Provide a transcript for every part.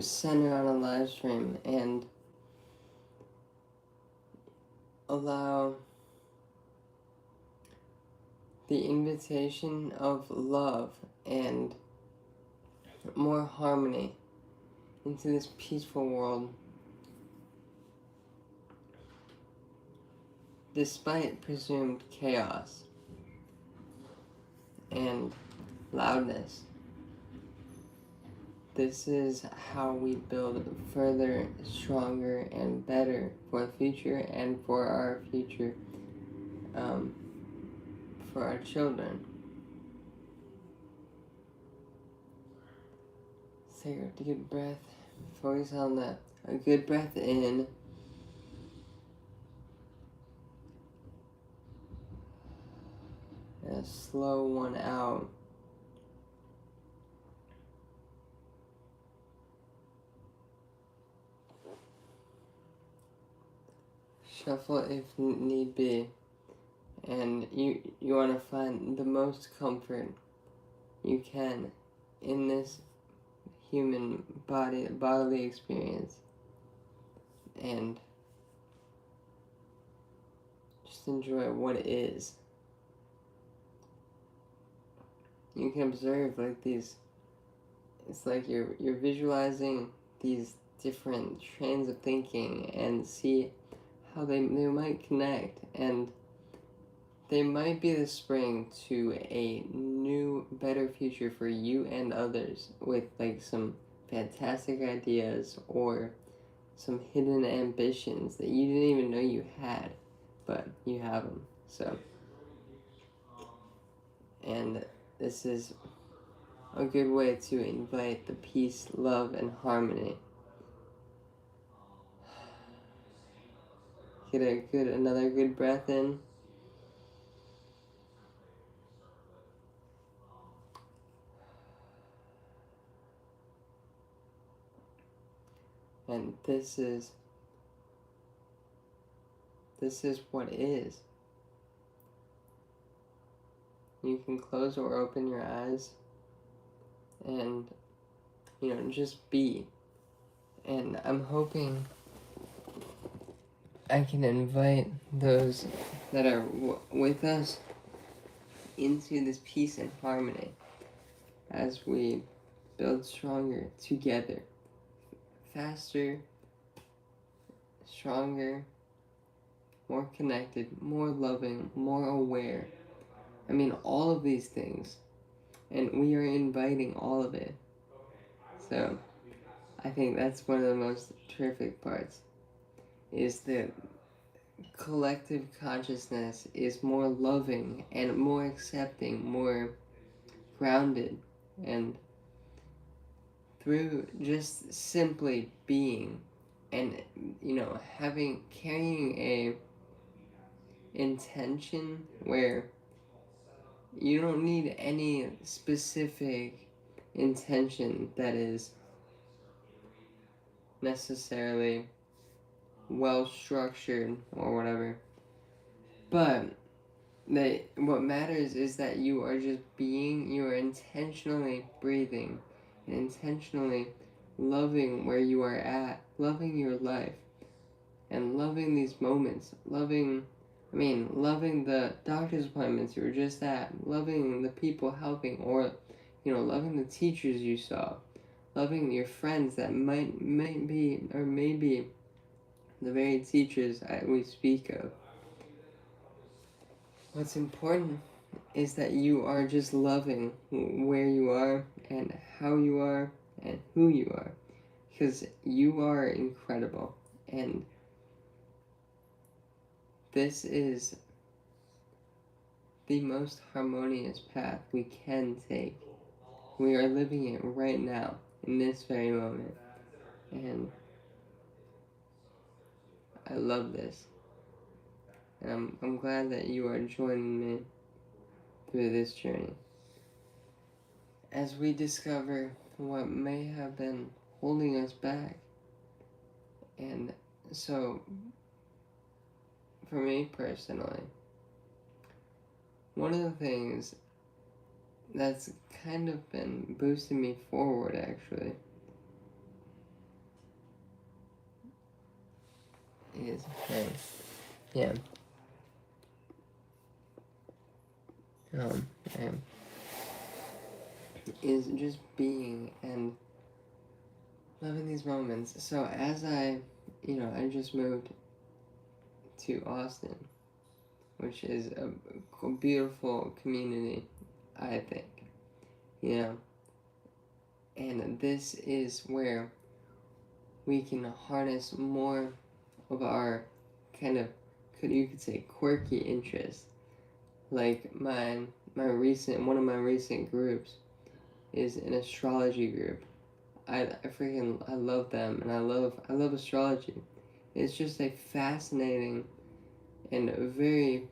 center on a live stream and allow the invitation of love and more harmony into this peaceful world, despite presumed chaos and loudness. This is how we build further, stronger, and better for the future and for our future, for our children. Take a good breath. Focus on that. A good breath in. And a slow one out. Shuffle if need be. And you want to find the most comfort you can in this human bodily experience. And just enjoy what it is. You can observe like these, it's like you're visualizing these different trains of thinking and see how they might connect, and they might be the spring to a new, better future for you and others, with like some fantastic ideas or some hidden ambitions that you didn't even know you had, but you have them. So, and this is a good way to invite the peace, love, and harmony. Get another good breath in. And this is what is. You can close or open your eyes and, just be. And I'm hoping I can invite those that are with us into this peace and harmony as we build stronger together. Faster, stronger, more connected, more loving, more aware. I mean, all of these things. And we are inviting all of it. So, I think that's one of the most terrific parts, is that collective consciousness is more loving and more accepting, more grounded, and through just simply being and carrying a intention where you don't need any specific intention that is necessarily well structured or whatever, but what matters is that you are just being, you are intentionally breathing and intentionally loving where you are at, loving your life, and loving these moments, loving the doctor's appointments you were just at, loving the people helping, or, loving the teachers you saw, loving your friends that might be, or maybe the very teachers we speak of. What's important is that you are just loving where you are and how you are and who you are, because you are incredible, and this is the most harmonious path we can take. We are living it right now, in this very moment, and I love this, and I'm glad that you are joining me through this journey as we discover what may have been holding us back. And so, for me personally, one of the things that's kind of been boosting me forward, actually, is hey, yeah. Man, is just being and loving these moments. So as I just moved to Austin, which is a beautiful community, I think, and this is where we can harness more of our kind of, you could say, quirky interests. Like one of my recent groups is an astrology group. I love them, and I love astrology. It's just a fascinating and very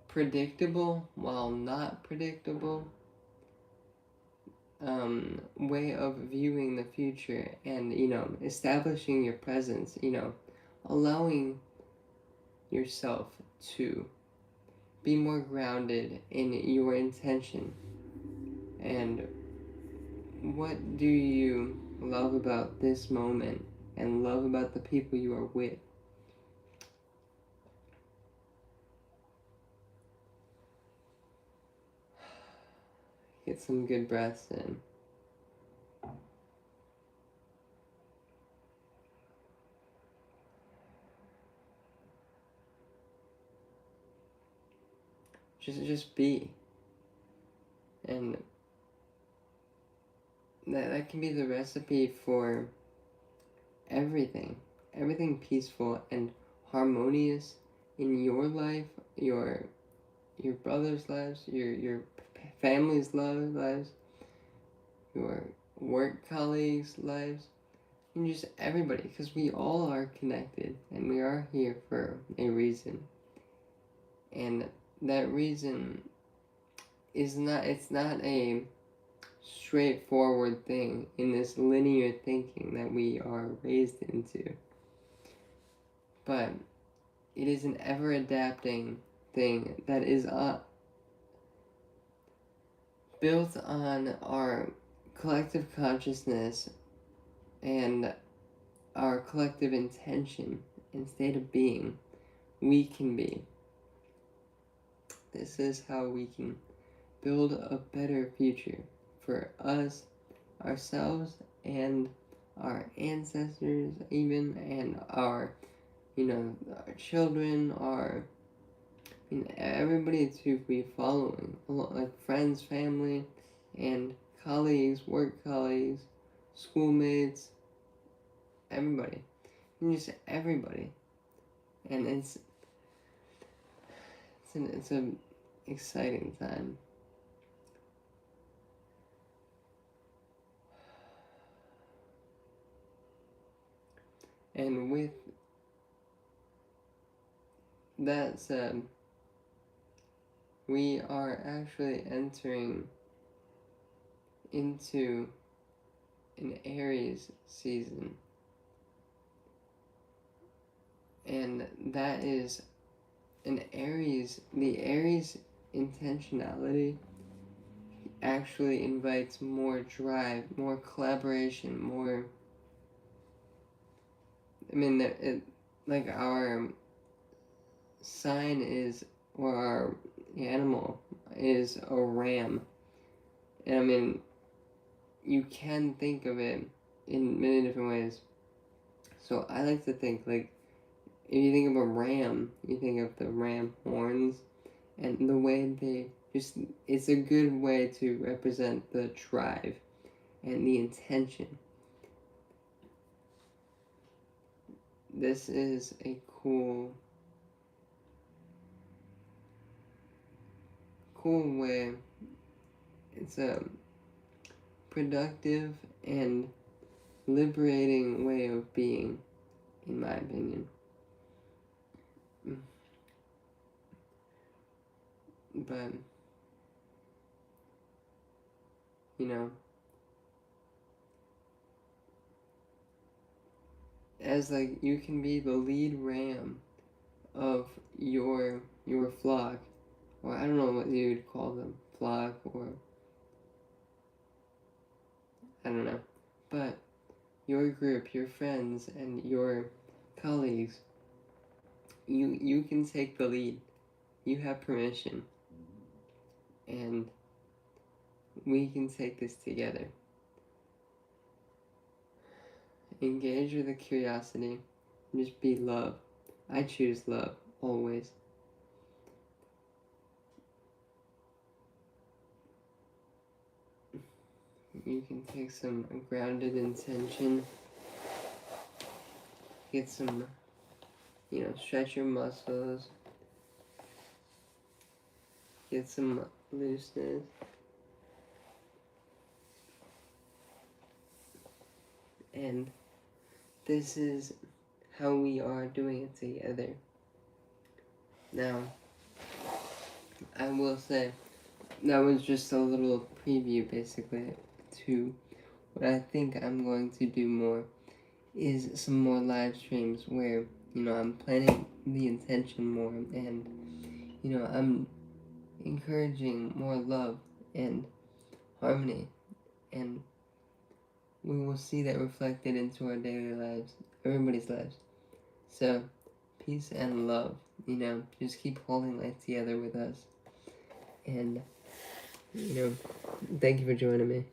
predictable, while not predictable, way of viewing the future, and establishing your presence, allowing yourself to be more grounded in your intention. And what do you love about this moment and love about the people you are with? Get some good breaths in. Just be. And that can be the recipe for everything. Everything peaceful and harmonious in your life, your brother's lives, your family's lives, your work colleagues' lives, and just everybody, because we all are connected and we are here for a reason. And that reason is not a straightforward thing in this linear thinking that we are raised into, but it is an ever adapting thing that is built on our collective consciousness and our collective intention and state of being. We can be. This is how we can build a better future for us, ourselves, and our ancestors, even, and our children, everybody to be following, like friends, family, and colleagues, work colleagues, schoolmates, everybody, and just everybody. And it's an exciting time. And with that said, we are actually entering into an Aries season. And that is the Aries intentionality actually invites more drive, more collaboration, more, like our sign is, or our animal is a ram. And you can think of it in many different ways. So I like to think, like, if you think of a ram, you think of the ram horns, and the way it's a good way to represent the drive and the intention. This is a cool way. It's a productive and liberating way of being, in my opinion. But as like you can be the lead ram of your flock, or I don't know what you would call them, flock, or I don't know, but your group, your friends, and your colleagues, you can take the lead. You have permission. And we can take this together. Engage with the curiosity. Just be love. I choose love, always. You can take some grounded intention. Get some, stretch your muscles. Get some looseness. And this is how we are doing it together. Now, I will say, that was just a little preview, basically, to what I think I'm going to do more is some more live streams where, I'm planning the intention more and, I'm encouraging more love and harmony, and we will see that reflected into our daily lives, everybody's lives. So, peace and love, just keep holding life together with us. And, thank you for joining me.